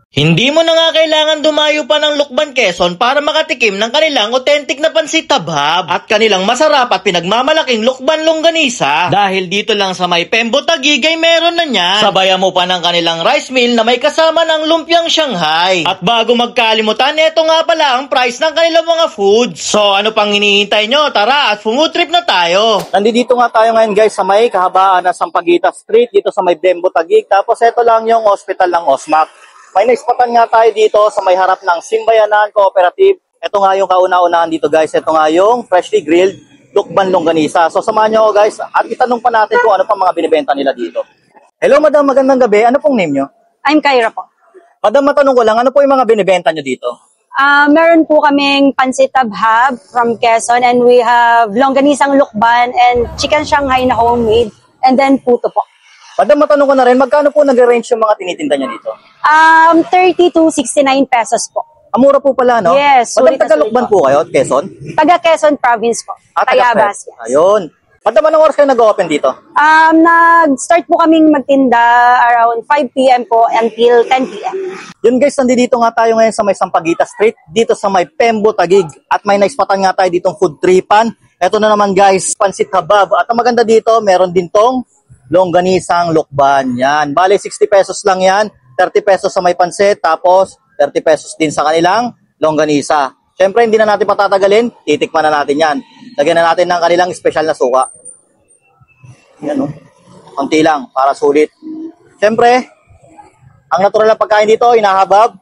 Hindi mo na nga kailangan dumayo pa ng Lukban, Quezon para makatikim ng kanilang authentic na pansit tabhab at kanilang masarap at pinagmamalaking Lukban Longganisa. Dahil dito lang sa may Pembo Taguig ay meron na niyan. Sabayan mo pa ng kanilang rice meal na may kasama ng lumpiang Shanghai. At bago magkalimutan, eto nga pala ang price ng kanilang mga foods. So ano pang hinihintay nyo? Tara at food trip na tayo. Nandito nga tayo ngayon guys sa may kahabaan ng Sampaguita Street dito sa may Pembo Taguig. Tapos eto lang yung hospital ng Osmac. May naispatan nga tayo dito sa may harap ng Simbayanan Cooperative. Ito nga yung kauna-unahan dito guys. Ito nga yung freshly grilled Lukban Longganisa. So samahan nyo ako guys at itanong pa natin kung ano pa mga binibenta nila dito. Hello madam, magandang gabi. Ano pong name nyo? I'm Kyra po. Madam, matanong ko lang, ano po yung mga binibenta nyo dito? Meron po kaming pansit tabhab from Quezon and we have longganisang lukban and chicken Shanghai na homemade and then puto po. Madam, matanong ko na rin, magkano po nag-range yung mga tinitinda nyo dito? 30 to 69 pesos po. Mura po pala, no? Yes. Madam, taga-Lukban po kayo, Quezon? Taga Quezon Province po. Tayabas. Yes. Ayun. Madam, anong oras kayo nag-open dito? Nag-start po kaming magtinda around 5 p.m. po until 10 p.m. Yun guys, nandito nga tayo ngayon sa may Sampaguita Street, dito sa may Pembo Taguig. At may naispatan nga tayo ditong food tripan. Ito na naman guys, pansit habab. At ang maganda dito, meron din tong longganisang lukban. Yan. Bale, 60 pesos lang yan. 30 pesos sa may pansit. Tapos, 30 pesos din sa kanilang longganisa. Siyempre, hindi na natin patatagalin. Titikman na natin yan. Lagyan na natin ng kanilang special na suka. Yan, no? Konti lang, para sulit. Siyempre, ang natural na pagkain dito, inahabab.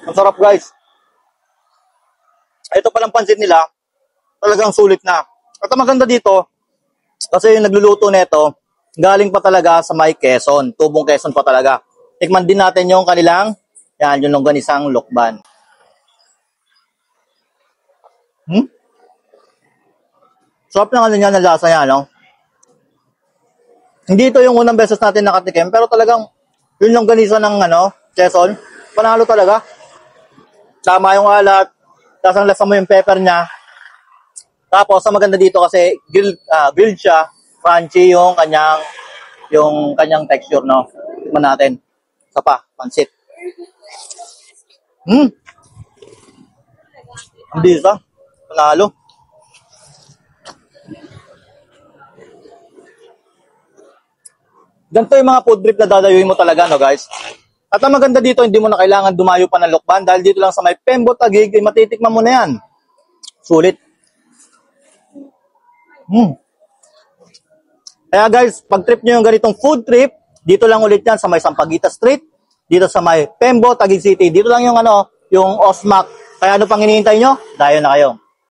Ang sarap, guys. Ito palang pansit nila, talagang sulit na. At ang maganda dito, kasi yung nagluluto nito, galing pa talaga sa may Quezon. Tubong Quezon pa talaga. Tikman din natin yung kanilang, yan, yung longganisang lukban. Sarap ng ano niya, ng lasa niya, no? Hindi ito yung unang beses natin nakatikim, pero talagang yung longganisa ng, Quezon, panalo talaga. Tama yung alat, lasang-lasa mo yung pepper niya. Tapos, ang maganda dito kasi grilled siya, crunchy yung kanyang texture, no? Tignan natin. Isa pa, pansit. Ang bisa. Panalo. Ganito yung mga food trip na dadayuin mo talaga, no guys? At ang maganda dito, hindi mo na kailangan dumayo pa ng Lukban dahil dito lang sa may Pembo Taguig, ay matitikman mo na yan. Sulit. Kaya guys, pag trip nyo yung ganitong food trip, dito lang ulit yan sa may Sampaguita Street, dito sa may Pembo Taguig City. Dito lang yung yung Osmac. Kaya ano pang hinihintay nyo? Dayo na kayo.